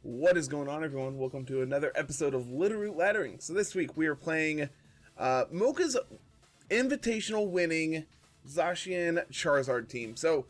What is going on, everyone? Welcome to another episode of Littleroot Laddering. So this week we are playing Mocha's Invitational winning Zacian Charizard team. So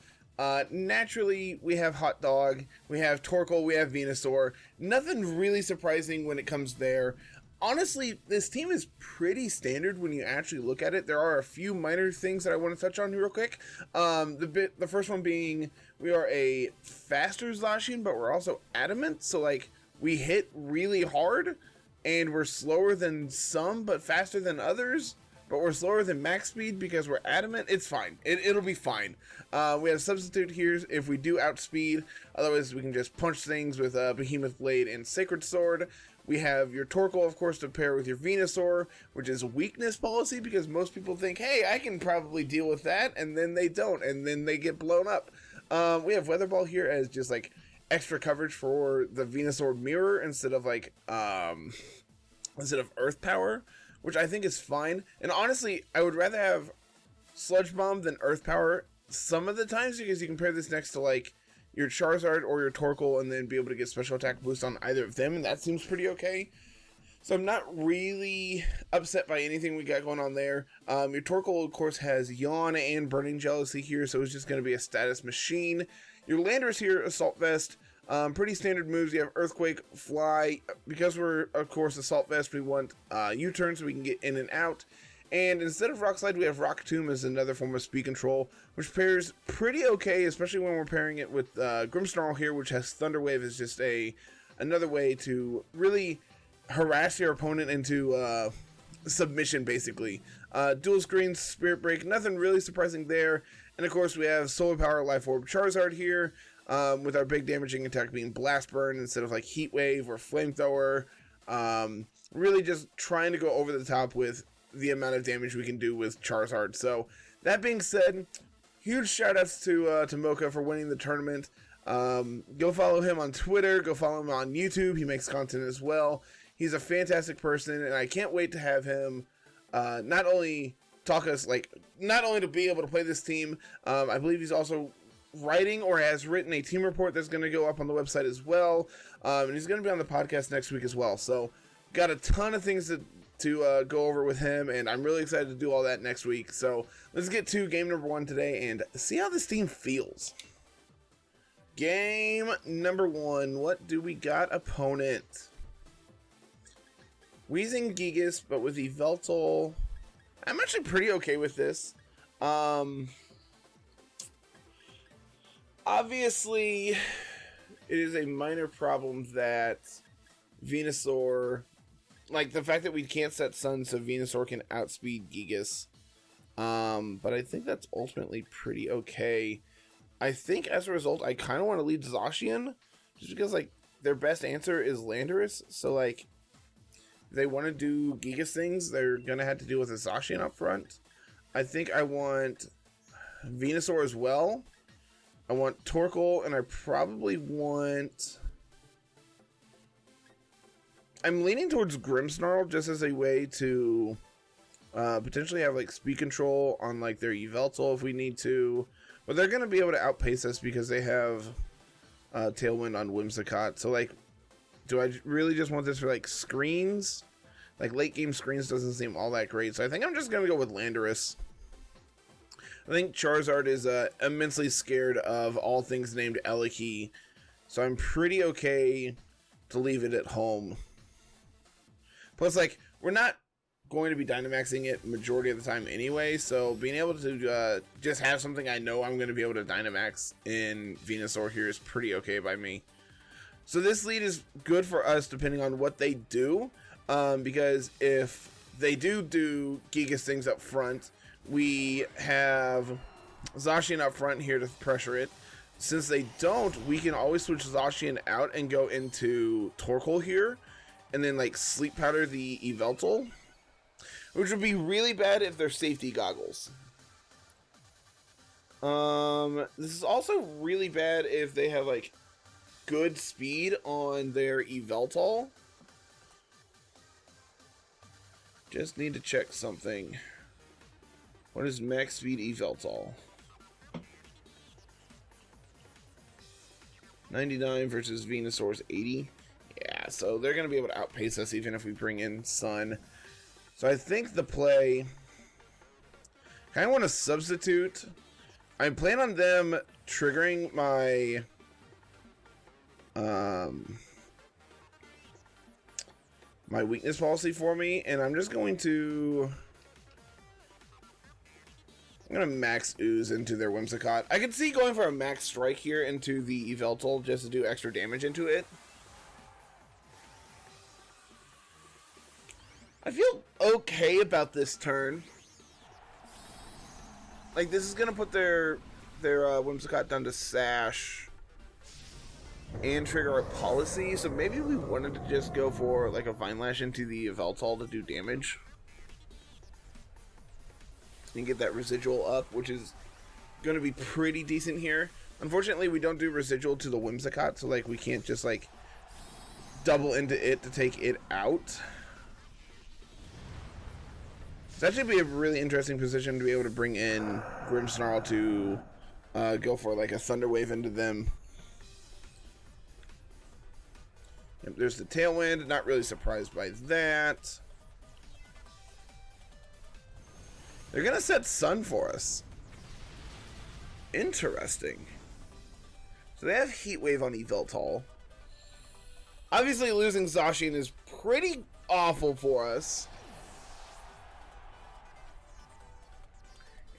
naturally we have Hot Dog, we have Torkoal, we have Venusaur. Nothing really surprising when it comes there. Honestly, this team is pretty standard when you actually look at it. There are a few minor things that I want to touch on real quick. The first one being we are a faster Zacian, but we're also adamant. So like we hit really hard, and we're slower than some, but faster than others. But we're slower than max speed because we're adamant. It's fine. It'll be fine. We have a substitute here if we do outspeed. Otherwise, we can just punch things with Behemoth Blade and Sacred Sword. We have your Torkoal, of course, to pair with your Venusaur, which is weakness policy because most people think, hey, I can probably deal with that, and then they don't, and then they get blown up. We have Weather Ball here as just like extra coverage for the Venusaur mirror instead of like Earth Power, which I think is fine. And honestly, I would rather have Sludge Bomb than Earth Power some of the times because you can pair this next to like your Charizard or your Torkoal and then be able to get special attack boost on either of them, and that seems pretty okay. So I'm not really upset by anything we got going on there. Your Torkoal, of course, has Yawn and Burning Jealousy here, so it's just going to be a status machine. Your Landorus here, Assault Vest. Pretty standard moves. You have Earthquake, Fly. Because we're, of course, Assault Vest, we want U-turn so we can get in and out. And instead of Rock Slide, we have Rock Tomb as another form of speed control, which pairs pretty okay, especially when we're pairing it with Grimmsnarl here, which has Thunder Wave as just another way to really harass your opponent into submission, basically. Dual Screens, Spirit Break, nothing really surprising there. And of course, we have Solar Power, Life Orb, Charizard here. With our big damaging attack being Blast Burn instead of like Heat Wave or Flamethrower. Really just trying to go over the top with the amount of damage we can do with Charizard. So that being said, huge shout outs to Mocha for winning the tournament. Go follow him on Twitter, go follow him on YouTube. He makes content as well. He's a fantastic person, and I can't wait to have him not only to be able to play this team. I believe he's also writing or has written a team report that's going to go up on the website as well, and he's going to be on the podcast next week as well. So got a ton of things to go over with him, and I'm really excited to do all that next week. So let's get to game number 1 today and see how this team feels. Game number 1. What do we got, opponent? Weezing Gigas, but with Yveltal. I'm actually pretty okay with this. Obviously, it is a minor problem that Venusaur, like the fact that we can't set Sun so Venusaur can outspeed Gigas. But I think that's ultimately pretty okay. I think as a result, I kind of want to lead Zacian, just because like their best answer is Landorus. So like, if they want to do Gigas things, they're gonna have to deal with a Zacian up front. I think I want Venusaur as well. I want Torkoal, and I probably want... I'm leaning towards Grimmsnarl just as a way to potentially have like speed control on like their Yveltal if we need to. But they're going to be able to outpace us because they have Tailwind on Whimsicott. So like, do I really just want this for like screens? Like late game screens doesn't seem all that great. So I think I'm just going to go with Landorus. I think Charizard is immensely scared of all things named Eliki, so I'm pretty okay to leave it at home. Plus, like, we're not going to be Dynamaxing it majority of the time anyway, so being able to just have something I know I'm going to be able to Dynamax in Venusaur here is pretty okay by me. So this lead is good for us depending on what they do, because if they do Gigas things up front, we have Zacian up front here to pressure it. Since they don't, we can always switch Zacian out and go into Torkoal here, and then like Sleep Powder the Yveltal, which would be really bad if they're safety goggles. This is also really bad if they have like good speed on their Yveltal. Just need to check something. What is max speed Yveltal? 99 versus Venusaur's 80. so they're going to be able to outpace us even if we bring in Sun. So I think the play... I kind of want to substitute. I plan on them triggering my... my weakness policy for me, and I'm just going to... I'm going to max Ooze into their Whimsicott. I could see going for a max strike here into the Yveltal just to do extra damage into it. I feel okay about this turn. Like, this is going to put their Whimsicott down to Sash and trigger our policy, so maybe we wanted to just go for like a Vine Lash into the Yveltal to do damage. And get that residual up, which is going to be pretty decent here. Unfortunately, we don't do residual to the Whimsicott, so like we can't just like double into it to take it out. That should be a really interesting position to be able to bring in Grimmsnarl to go for like a Thunder Wave into them. Yep, there's the Tailwind, not really surprised by that. They're going to set Sun for us. Interesting. So they have Heat Wave on Yveltal. Obviously losing Zacian is pretty awful for us.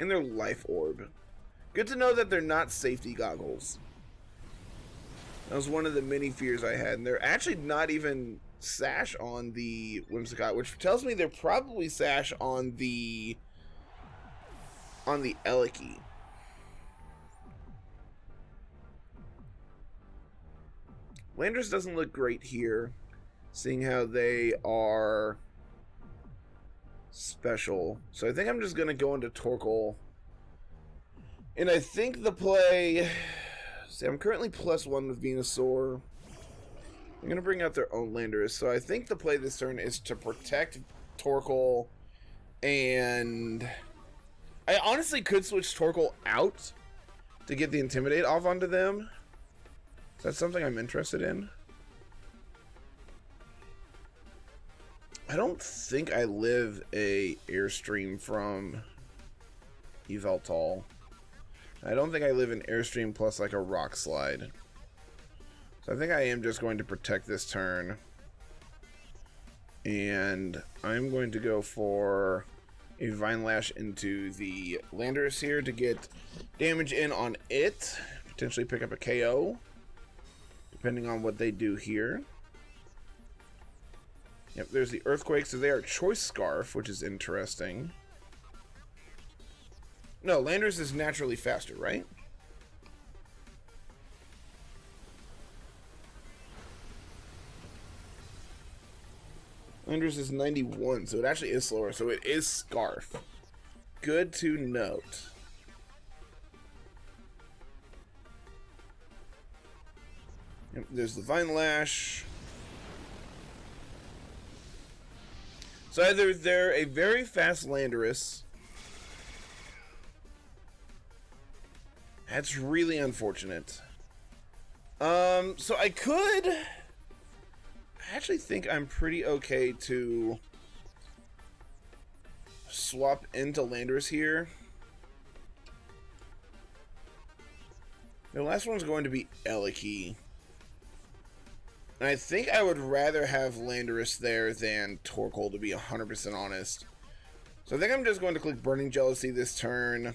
And their Life Orb. Good to know that they're not safety goggles. That was one of the many fears I had. And they're actually not even Sash on the Whimsicott, which tells me they're probably Sash on the a.k.a. Landorus doesn't look great here, seeing how they are special. So I think I'm just going to go into Torkoal. And I think the play... See, I'm currently +1 with Venusaur. I'm going to bring out their own Landorus. So I think the play this turn is to protect Torkoal, and I honestly could switch Torkoal out to get the Intimidate off onto them. So that's something I'm interested in. I don't think I live a Airstream from Yveltal. I don't think I live an Airstream plus like a Rock Slide. So I think I am just going to protect this turn. And I'm going to go for a Vine Lash into the Landorus here to get damage in on it. Potentially pick up a KO, depending on what they do here. Yep, there's the Earthquake, so they are Choice Scarf, which is interesting. No, Landorus is naturally faster, right? Landorus is 91, so it actually is slower, so it is Scarf. Good to note. Yep, there's the Vine Lash. So either they're a very fast Landorus. That's really unfortunate. So I could... I actually think I'm pretty okay to swap into Landorus here. The last one's going to be a.k.a. And I think I would rather have Landorus there than Torkoal, to be 100% honest. So I think I'm just going to click Burning Jealousy this turn.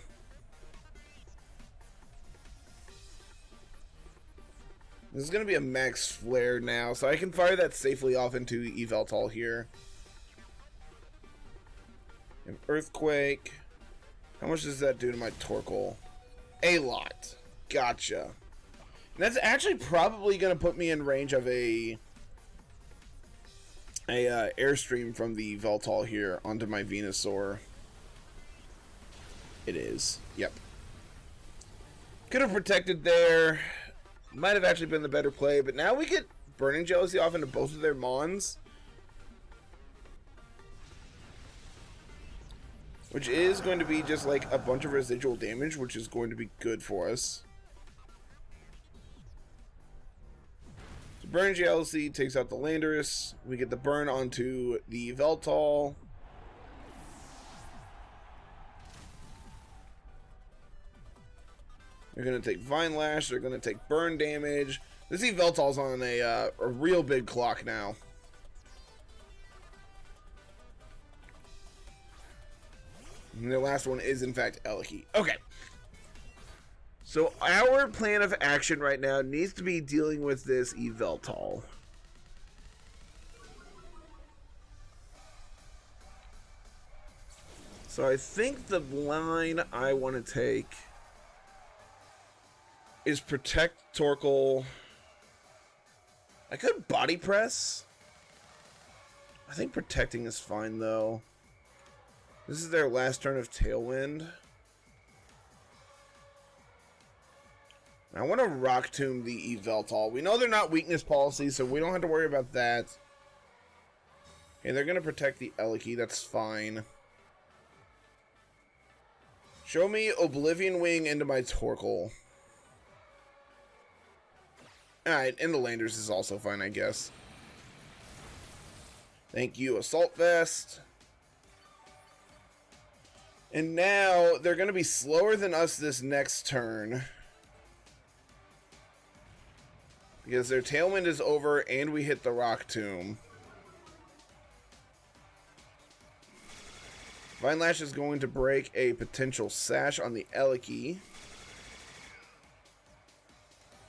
This is going to be a max flare now, so I can fire that safely off into Yveltal here. An Earthquake. How much does that do to my Torkoal? A lot. Gotcha. And that's actually probably going to put me in range of a Airstream from the Yveltal here onto my Venusaur. It is. Yep. Could have protected there. Might have actually been the better play, but now we get Burning Jealousy off into both of their Mons, which is going to be just like a bunch of residual damage, which is going to be good for us. So Burn Jealousy takes out the Landorus. We get the burn onto the Veltal. They're going to take Vine Lash. They're going to take burn damage. This Veltal's on a real big clock now. And the last one is, in fact, Eliki. Okay. So our plan of action right now needs to be dealing with this Veltal. So I think the line I want to take is protect Torkoal. I could body press. I think protecting is fine though. This is their last turn of Tailwind. I want to Rock Tomb the Veltal. We know they're not weakness policy, so we don't have to worry about that. Okay, they're going to protect the Eliki. That's fine. Show me Oblivion Wing into my Torkoal. Alright, and the Landers is also fine, I guess. Thank you, Assault Vest. And now, they're going to be slower than us this next turn. Because their Tailwind is over and we hit the Rock Tomb. Vine Lash is going to break a potential Sash on the Eliki.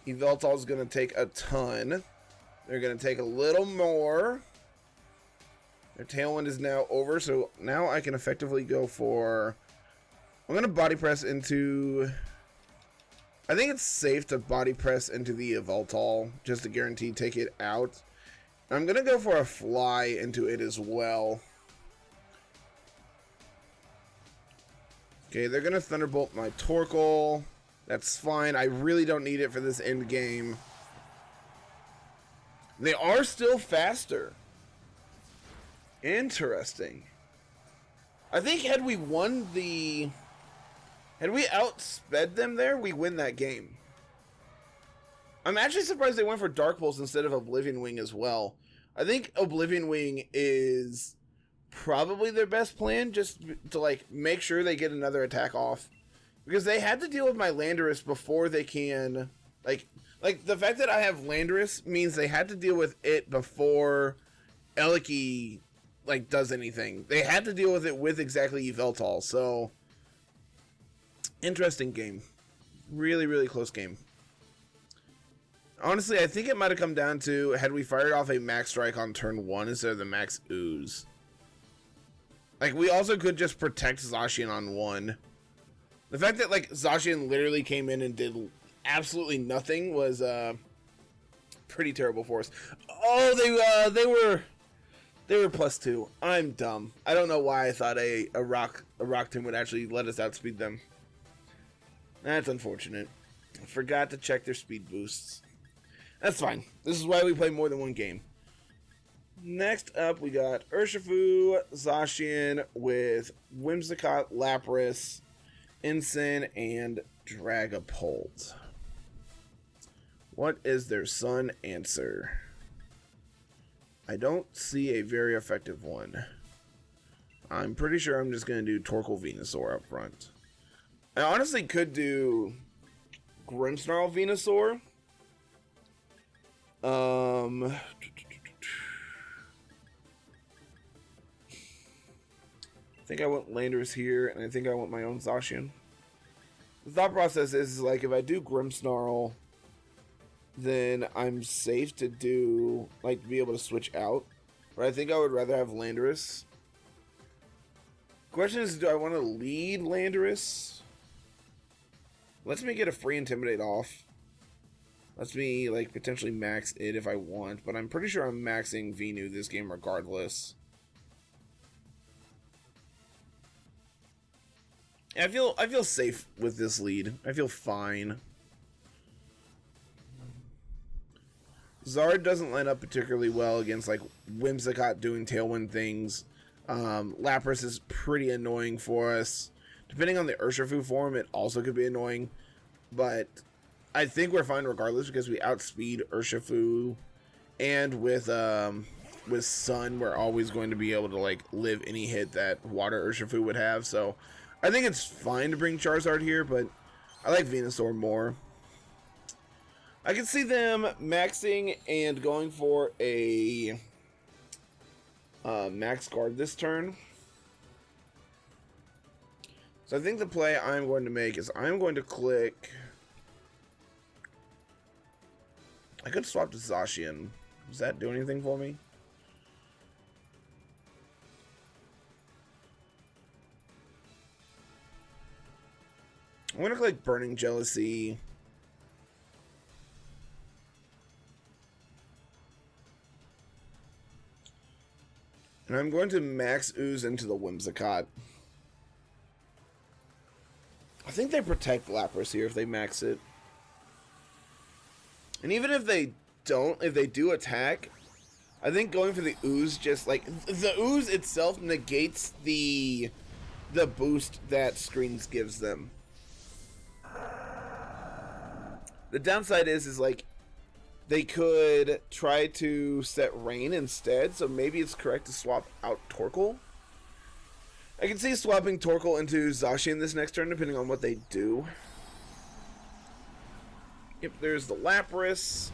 Veltal is going to take a ton. They're going to take a little more. Their Tailwind is now over, so now I can effectively go for... I'm going to Body Press into... I think it's safe to Body Press into the Veltal, just to guarantee take it out. I'm going to go for a Fly into it as well. Okay, they're going to Thunderbolt my Torkoal. That's fine. I really don't need it for this end game. They are still faster. Interesting. I think had we outsped them there, we win that game. I'm actually surprised they went for Dark Pulse instead of Oblivion Wing as well. I think Oblivion Wing is probably their best plan, just to like make sure they get another attack off. Because they had to deal with my Landorus before they can... Like the fact that I have Landorus means they had to deal with it before Eliki like does anything. They had to deal with it with exactly Veltal, so... Interesting game. Really, really close game. Honestly, I think it might have come down to had we fired off a Max Strike on turn 1 instead of the Max Ooze. Like, we also could just protect Zacian on 1. The fact that, like, Zacian literally came in and did absolutely nothing was, pretty terrible for us. Oh, they were +2. I'm dumb. I don't know why I thought a Rock Tomb would actually let us outspeed them. That's unfortunate. I forgot to check their speed boosts. That's fine. This is why we play more than one game. Next up, we got Urshifu, Zacian with Whimsicott, Lapras, Ensign, and Dragapult. What is their Sun answer? I don't see a very effective one. I'm pretty sure I'm just going to do Torkoal Venusaur up front. I honestly could do Grimmsnarl Venusaur. I think I want Landers here, and I think I want my own Zacian. The thought process is like, if I do Grimmsnarl, then I'm safe to do, like, be able to switch out. But I think I would rather have Landorus. Question is, do I want to lead Landorus? Lets me get a free Intimidate off. Lets me, like, potentially max it if I want, but I'm pretty sure I'm maxing Venu this game regardless. I feel safe with this lead. I feel fine. Zard doesn't line up particularly well against, like, Whimsicott doing Tailwind things. Lapras is pretty annoying for us. Depending on the Urshifu form, it also could be annoying. But I think we're fine regardless because we outspeed Urshifu and with Sun, we're always going to be able to like live any hit that Water Urshifu would have. So I think it's fine to bring Charizard here, but I like Venusaur more. I can see them maxing and going for a max guard this turn. So I think the play I'm going to make is I'm going to click. I could swap to Zacian. Does that do anything for me? I'm going to click Burning Jealousy. And I'm going to max Ooze into the Whimsicott. I think they protect Lapras here if they max it. And even if they don't, if they do attack, I think going for the Ooze just like... The Ooze itself negates the boost that Screens gives them. The downside is like... They could try to set Rain instead, so maybe it's correct to swap out Torkoal. I can see swapping Torkoal into Zacian this next turn, depending on what they do. Yep, there's the Lapras.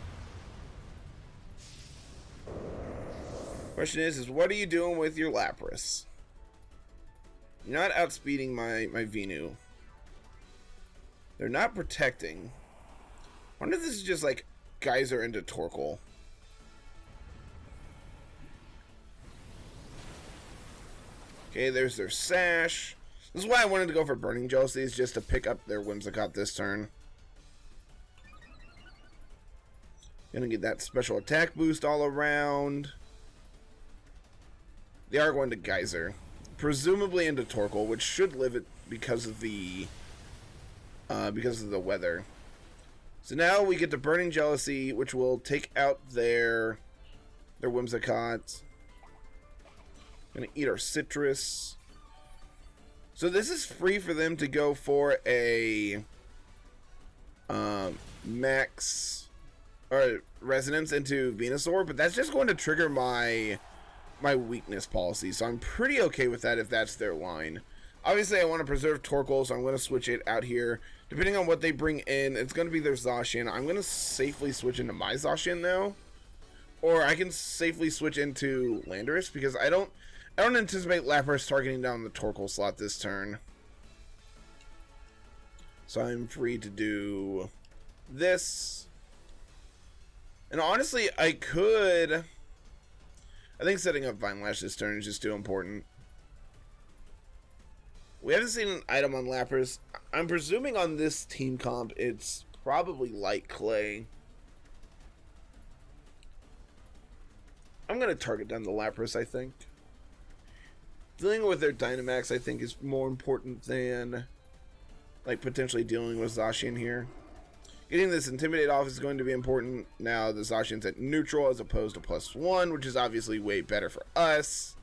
Question is what are you doing with your Lapras? You're not outspeeding my Venu. They're not protecting. I wonder if this is just like Geyser into Torkoal. Okay, there's their Sash. This is why I wanted to go for Burning Jealousy, is just to pick up their Whimsicott this turn. Gonna get that special attack boost all around. They are going to Geyser. Presumably into Torkoal, which should live it because of the weather. So now we get to Burning Jealousy, which will take out their Whimsicott. Gonna eat our Citrus. So this is free for them to go for a max or Resonance into Venusaur, but that's just going to trigger my weakness policy. So I'm pretty okay with that if that's their line. Obviously, I want to preserve Torkoal, so I'm going to switch it out here. Depending on what they bring in, it's going to be their Zacian. I'm going to safely switch into my Zacian now. Or I can safely switch into Landorus, because I don't anticipate Lapras targeting down the Torkoal slot this turn. So I'm free to do this. And honestly, I think setting up Vine Lash this turn is just too important. We haven't seen an item on Lapras. I'm presuming on this team comp, it's probably Light Clay. I'm going to target down the Lapras, I think. Dealing with their Dynamax, I think, is more important than like potentially dealing with Zacian here. Getting this Intimidate off is going to be important. Now the Zacian's at neutral as opposed to +1, which is obviously way better for us.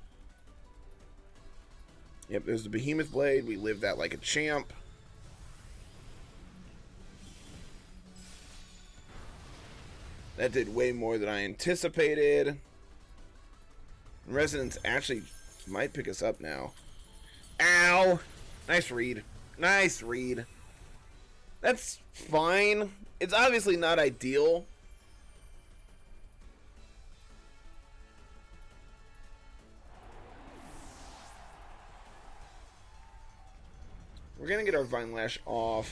Yep, there's the Behemoth Blade. We live that like a champ. That did way more than I anticipated. Resonance actually might pick us up now. Ow! Nice read. Nice read. That's fine. It's obviously not ideal. We're going to get our Vine Lash off,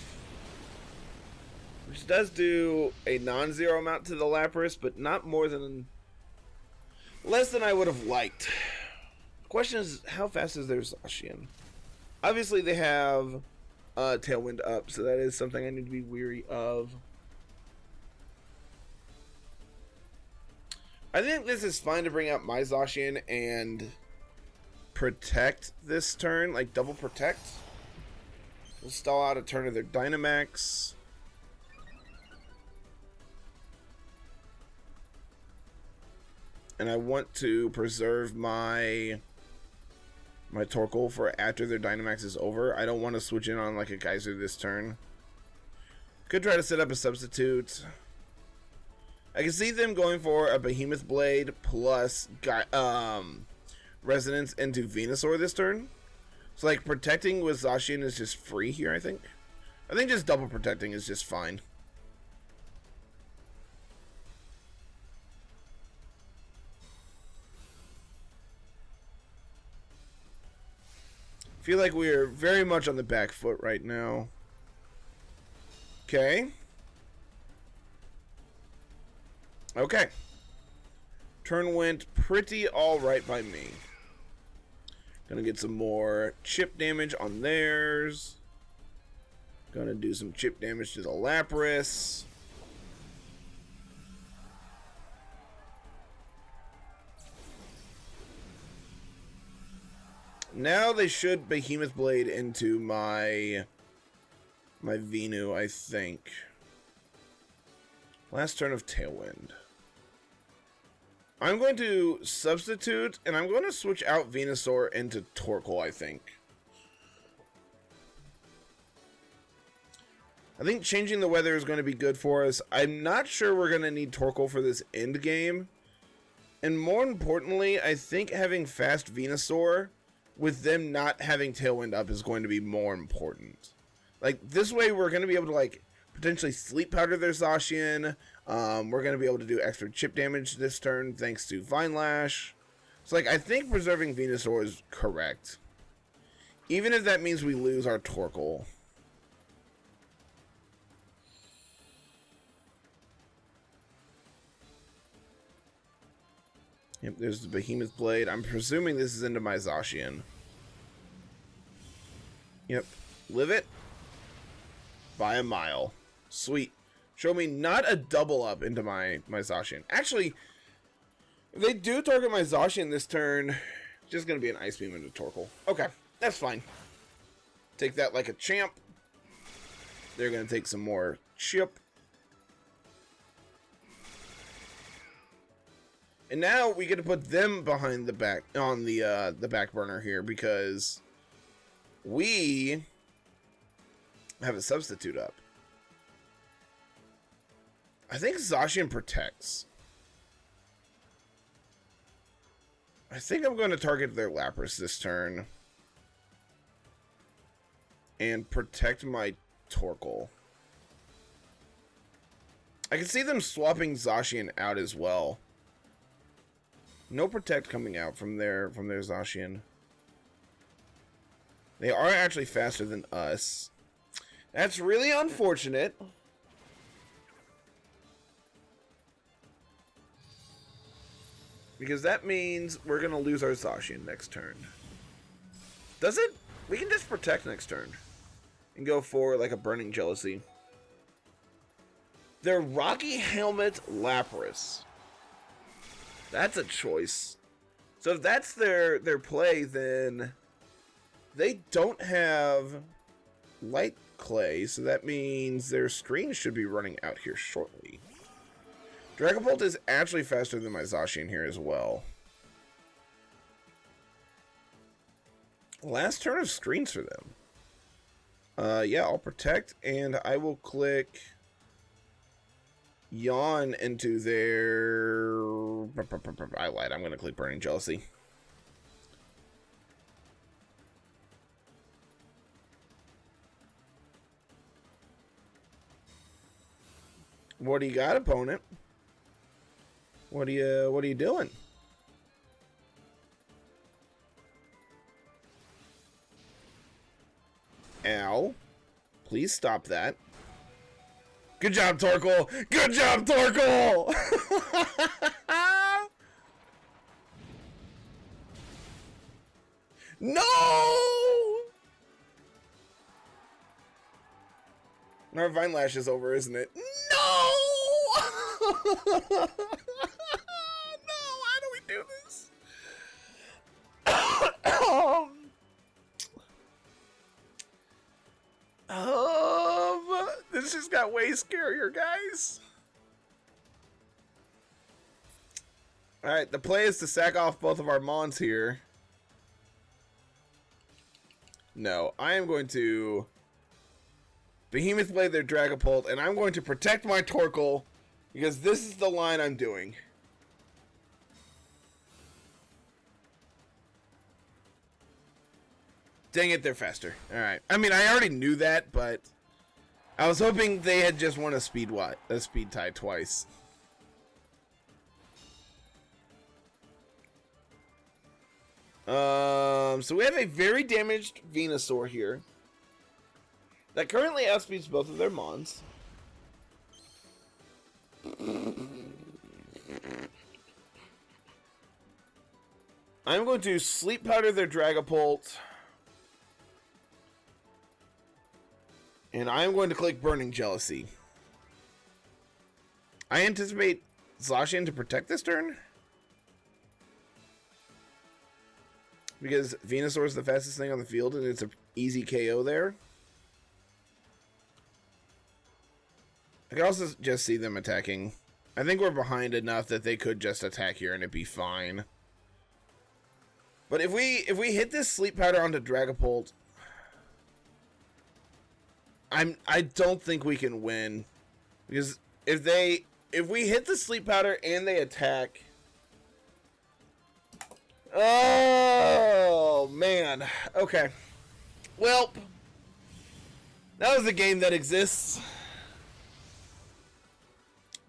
which does do a non-zero amount to the Lapras, but not more than... less than I would have liked. The question is, how fast is their Zacian? Obviously, they have Tailwind up, so that is something I need to be weary of. I think this is fine to bring out my Zacian and protect this turn, like double protect. We'll stall out a turn of their Dynamax. And I want to preserve my Torkoal for after their Dynamax is over. I don't want to switch in on like a Geyser this turn. Could try to set up a substitute. I can see them going for a Behemoth Blade plus Resonance into Venusaur this turn. So, like, protecting with Zacian is just free here, I think. I think just double protecting is just fine. Feel like we're very much on the back foot right now. Okay. Okay. Turn went pretty alright by me. Gonna get some more chip damage on theirs. Gonna do some chip damage to the Lapras. Now they should Behemoth Blade into my Venu, I think. Last turn of Tailwind. I'm going to substitute, and I'm going to switch out Venusaur into Torkoal, I think. I think changing the weather is going to be good for us. I'm not sure we're going to need Torkoal for this end game. And more importantly, I think having fast Venusaur with them not having Tailwind up is going to be more important. Like, this way we're going to be able to, like, potentially Sleep Powder their Zacian. We're going to be able to do extra chip damage this turn thanks to Vine Lash. So, like, I think preserving Venusaur is correct. Even if that means we lose our Torkoal. Yep, there's the Behemoth Blade. I'm presuming this is into my Zacian. Yep. Live it. By a mile. Sweet. Show me not a double up into my Zacian. Actually, if they do target my Zacian this turn, just going to be an Ice Beam into Torkoal. Okay, that's fine. Take that like a champ. They're going to take some more chip. And now we get to put them behind the back on the back burner here because we have a substitute up. I think Zacian protects. I think I'm going to target their Lapras this turn and protect my Torkoal. I can see them swapping Zacian out as well. No protect coming out from their Zacian. They are actually faster than us. That's really unfortunate. Because that means we're going to lose our Zacian next turn. Does it? We can just protect next turn. And go for like a Burning Jealousy. Their Rocky Helmet Lapras. That's a choice. So if that's their play, then they don't have Light Clay, so that means their screen should be running out here shortly. Dragapult is actually faster than my Zacian here as well. Last turn of screens for them. Yeah, I'll protect, and I will click Yawn into their... I lied. I'm going to click Burning Jealousy. What do you got, opponent? What are you doing? Ow. Please stop that. Good job, Torkoal! Good job, Torkoal! No! Our Vine Lash is over, isn't it? No! No! How do we do this? This just got way scarier, guys. Alright, the play is to sack off both of our Mons here. No, I am going to Behemoth Blade their Dragapult, and I'm going to protect my Torkoal Because this is the line I'm doing. Dang it, they're faster. Alright. I mean, I already knew that, but I was hoping they had just won a speed tie twice. So we have a very damaged Venusaur here that currently outspeeds both of their Mons. I'm going to Sleep Powder their Dragapult. And I'm going to click Burning Jealousy. I anticipate Zacian to protect this turn. Because Venusaur is the fastest thing on the field and it's an easy KO there. I can also just see them attacking. I think we're behind enough that they could just attack here and it'd be fine. But if we hit this Sleep Powder onto Dragapult, I don't think we can win. Because if we hit the Sleep Powder and they attack, oh man. Okay. Well, that was a game that exists.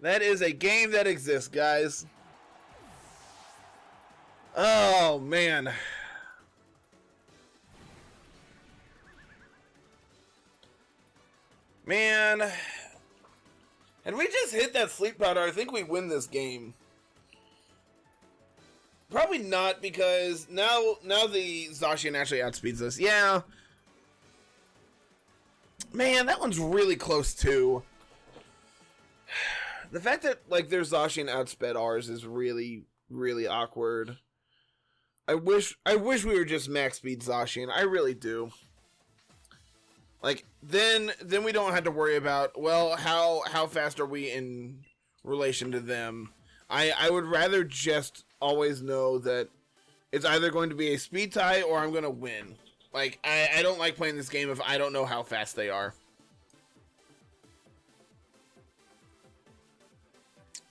That is a game that exists, guys. Oh, man. Man. Had we just hit that Sleep Powder, I think we win this game. Probably not, because now the Zacian actually outspeeds us. Yeah. Man, that one's really close, too. The fact that, like, their Zacian outsped ours is really, really awkward. I wish we were just max speed Zacian. I really do. Like, then we don't have to worry about, well, how fast are we in relation to them. I would rather just always know that it's either going to be a speed tie or I'm going to win. Like, I don't like playing this game if I don't know how fast they are.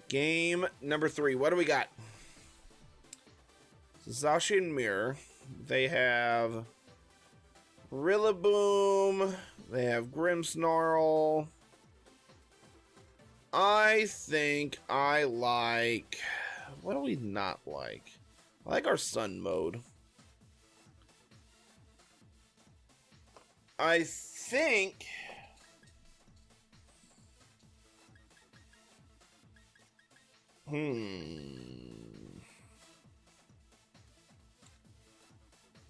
Game number 3. What do we got? Zacian Mirror. They have Rillaboom. They have Grimmsnarl. I think I like... What do we not like? I like our Sun mode. I think...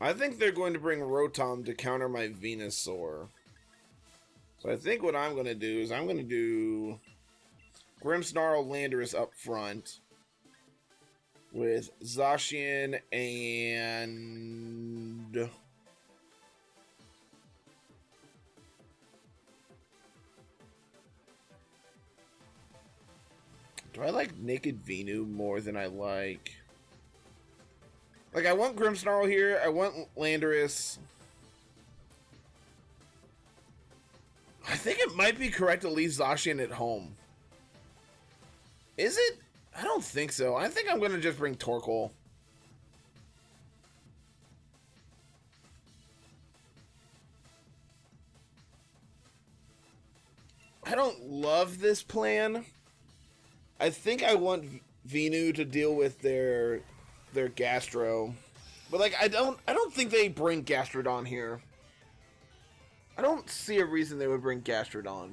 I think they're going to bring Rotom to counter my Venusaur. So I think what I'm going to do is I'm going to do Grimmsnarl Landorus up front with Zacian and... Do I like Naked Venu more than I like... Like, I want Grimmsnarl here. I want Landorus. I think it might be correct to leave Zacian at home. Is it? I don't think so. I think I'm going to just bring Torkoal. I don't love this plan. I think I want Venu to deal with their Gastro. But like I don't think they bring Gastrodon here. I don't see a reason they would bring Gastrodon.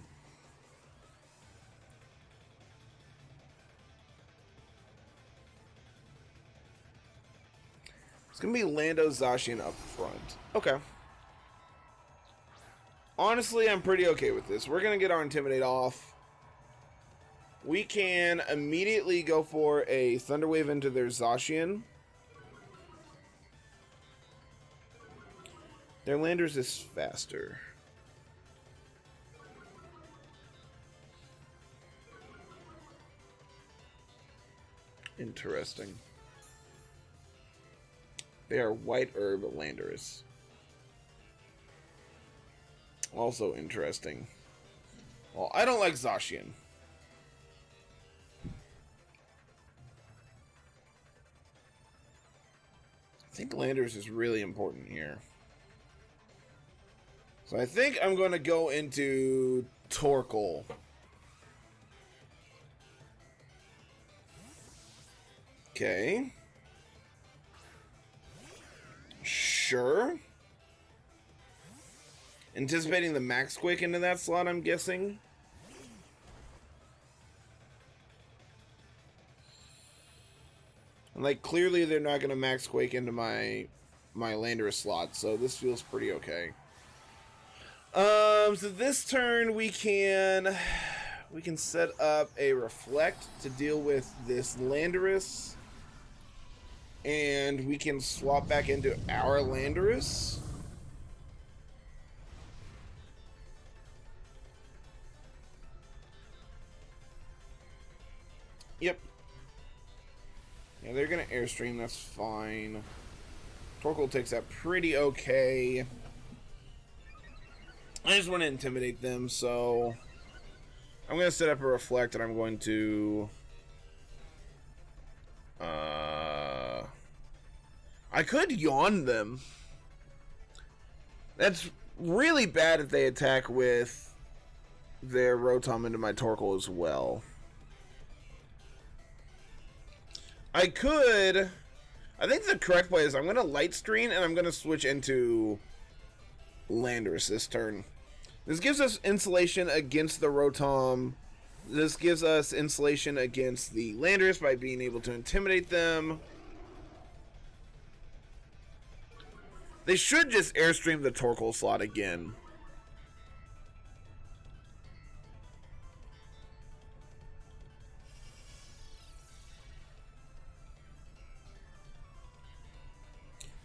It's gonna be Lando Zacian up front. Okay. Honestly, I'm pretty okay with this. We're gonna get our Intimidate off. We can immediately go for a Thunder Wave into their Zacian. Their Landers is faster. Interesting. They are White Herb Landers. Also interesting. Well, I don't like Zacian. think Landers is really important here. So I think I'm going to go into Torkoal. Okay. Sure. Anticipating the Max Quake into that slot, I'm guessing. And like, clearly they're not going to Max Quake into my Landorus slot, so this feels pretty okay. So this turn we can set up a Reflect to deal with this Landorus. And we can swap back into our Landorus. Yep. Yeah, they're gonna Airstream, that's fine. Torkoal takes that pretty okay. I just want to intimidate them, so I'm gonna set up a Reflect and I'm going to I could Yawn them. That's really bad if they attack with their Rotom into my Torkoal as well. I think the correct play is I'm going to Light Screen and I'm going to switch into Landorus this turn. This gives us insulation against the Rotom. This gives us insulation against the Landorus by being able to intimidate them. They should just Airstream the Torkoal slot again.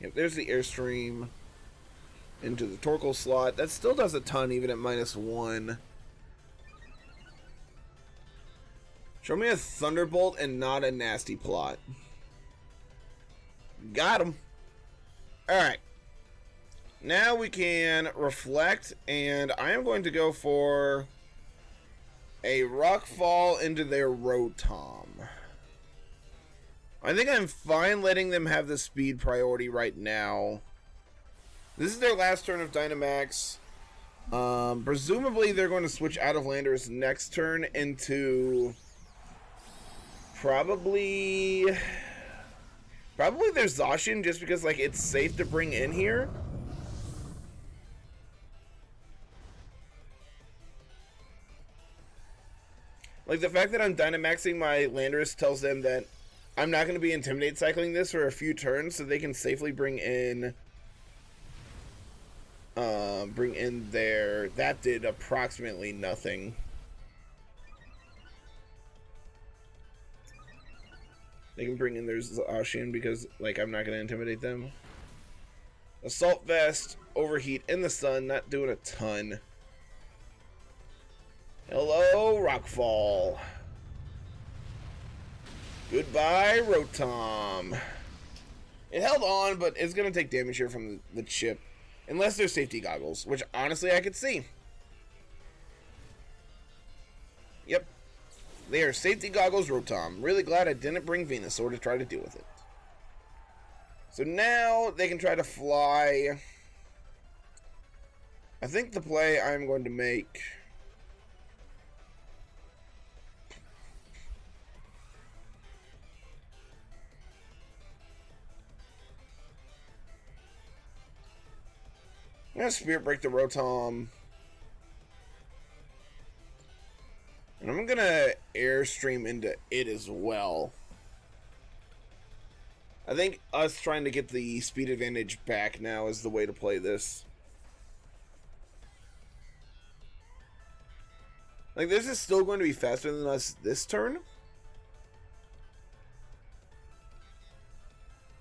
Yep, there's the Airstream into the Torkoal slot. That still does a ton even at -1. Show me a Thunderbolt and not a Nasty Plot. Got him. Alright. Now we can Reflect, and I am going to go for a Rockfall into their Rotom. I think I'm fine letting them have the speed priority right now. This is their last turn of Dynamax. Presumably they're going to switch out of Landorus next turn into probably their Zacian, just because like it's safe to bring in here. Like, the fact that I'm Dynamaxing my Landorus tells them that I'm not going to be Intimidate cycling this for a few turns, so they can safely bring in their... That did approximately nothing. They can bring in their Zacian because, like, I'm not going to Intimidate them. Assault Vest, Overheat in the sun, not doing a ton. Hello, Rockfall. Goodbye, Rotom. It held on, but it's going to take damage here from the chip. Unless there's safety goggles, which honestly I could see. Yep. They are safety goggles, Rotom. Really glad I didn't bring Venusaur to try to deal with it. So now they can try to fly. I think the play I'm going to make... I'm going to Spirit Break the Rotom. And I'm going to Airstream into it as well. I think us trying to get the speed advantage back now is the way to play this. Like, this is still going to be faster than us this turn.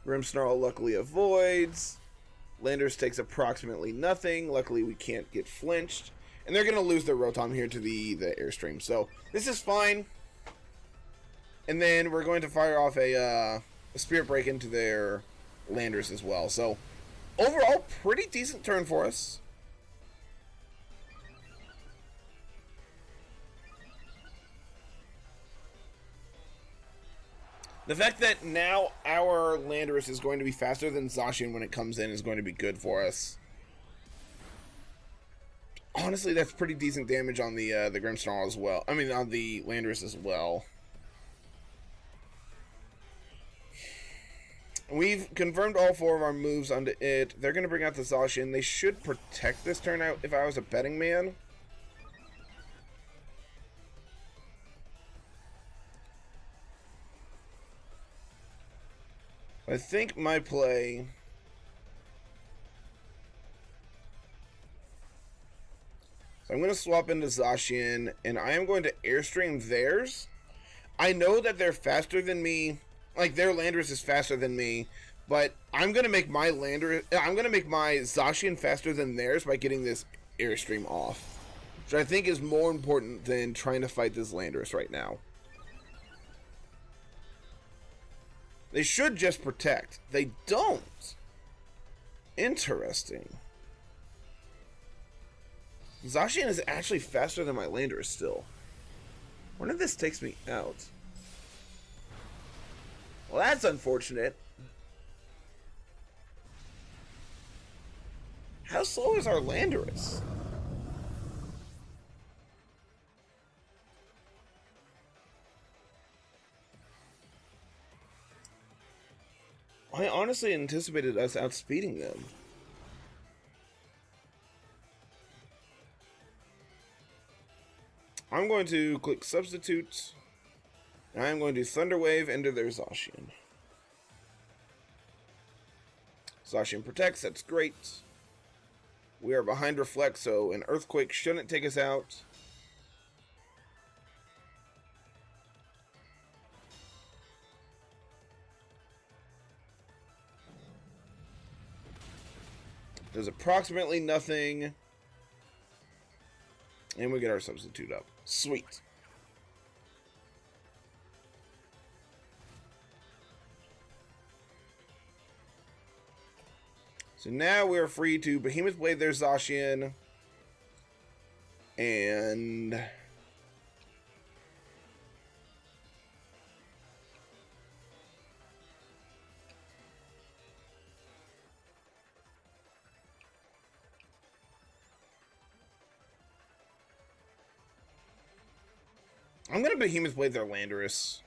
Grimmsnarl luckily avoids. Landorus takes approximately nothing. Luckily, we can't get flinched. And they're going to lose their Rotom here to the Airstream. So, this is fine. And then we're going to fire off a Spirit Break into their Landorus as well. So, overall, pretty decent turn for us. The fact that now our Landorus is going to be faster than Zacian when it comes in is going to be good for us. Honestly, that's pretty decent damage on the Grimmsnarl as well. I mean, on the Landorus as well. We've confirmed all 4 of our moves onto it. They're going to bring out the Zacian. They should protect this turn out if I was a betting man. I think my play... So I'm going to swap into Zacian, and I am going to Airstream theirs. I know that they're faster than me. Like, their Landorus is faster than me, but I'm going to make my Zacian faster than theirs by getting this Airstream off. Which I think is more important than trying to fight this Landorus right now. They should just protect. They don't. Interesting. Zacian is actually faster than my Landorus still. I wonder if this takes me out. Well, that's unfortunate. How slow is our Landorus? I honestly anticipated us outspeeding them. I'm going to click Substitute, and I'm going to Thunder Wave into their Zacian. Zacian protects, that's great. We are behind Reflect, so an Earthquake shouldn't take us out. Does approximately nothing. And we get our Substitute up. Sweet. So now we're free to Behemoth Blade their Zacian. And... I'm going to Behemoth Blade their Landorus.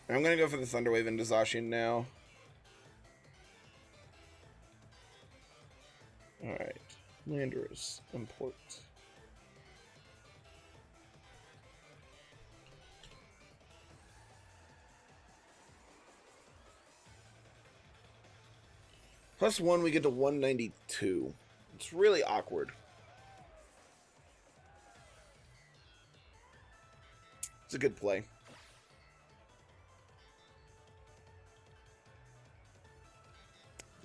I'm going to go for the Thunder Wave into Zacian now. Alright. Landorus. Import. +1, we get to 192. It's really awkward. It's a good play.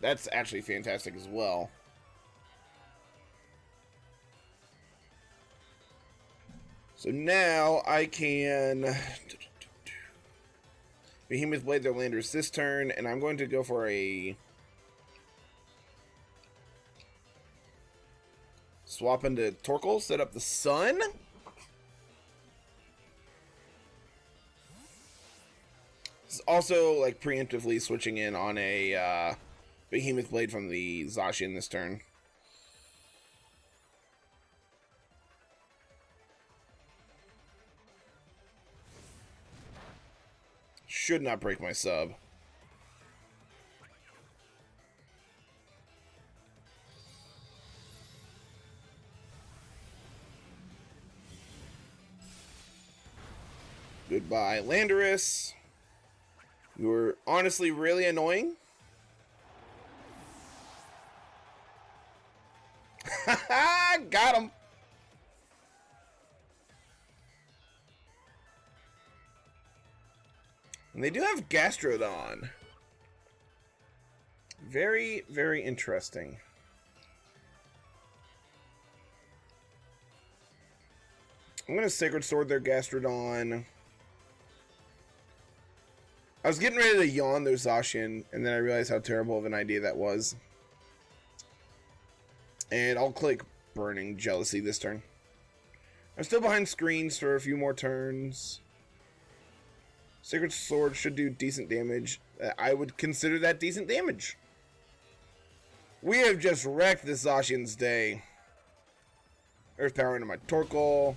That's actually fantastic as well. So now I can Behemoth Blade their Landorus this turn, and I'm going to go for a swap into Torkoal, set up the Sun. Also, like, preemptively switching in on a Behemoth Blade from the Zacian this turn. Should not break my sub. Goodbye, Landorus. You were honestly really annoying. Got him. And they do have Gastrodon. Very, very interesting. I'm going to Sacred Sword their Gastrodon. I was getting ready to yawn their Zacian, and then I realized how terrible of an idea that was. And I'll click Burning Jealousy this turn. I'm still behind screens for a few more turns. Sacred Sword should do decent damage. I would consider that decent damage. We have just wrecked this Zacian's day. Earth Power into my Torkoal.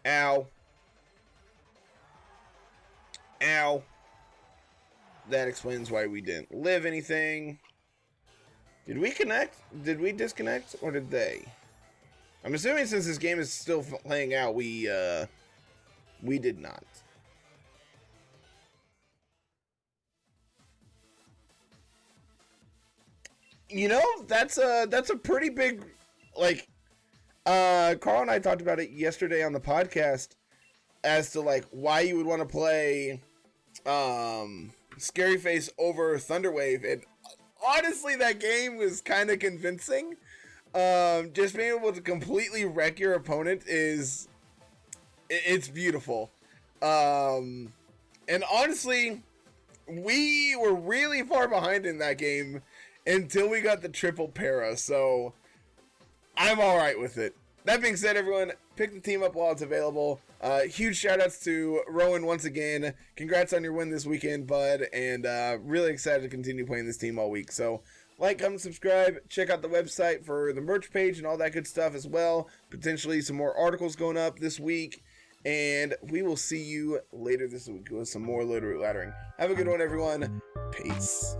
Ow. Ow. That explains why we didn't live anything. Did we connect? Did we disconnect? Or did they? I'm assuming since this game is still playing out, we did not. You know, that's a pretty big, like, Carl and I talked about it yesterday on the podcast as to, like, why you would want to play, Scary Face over Thunderwave, and honestly, that game was kind of convincing. Just being able to completely wreck your opponent it's beautiful. And honestly, we were really far behind in that game until we got the triple para, so I'm alright with it. That being said, everyone, pick the team up while it's available. Huge shout-outs to Rowan once again. Congrats on your win this weekend, bud, and really excited to continue playing this team all week. So, like, comment, subscribe, check out the website for the merch page and all that good stuff as well. Potentially some more articles going up this week, and we will see you later this week with some more Littleroot laddering. Have a good one, everyone. Peace.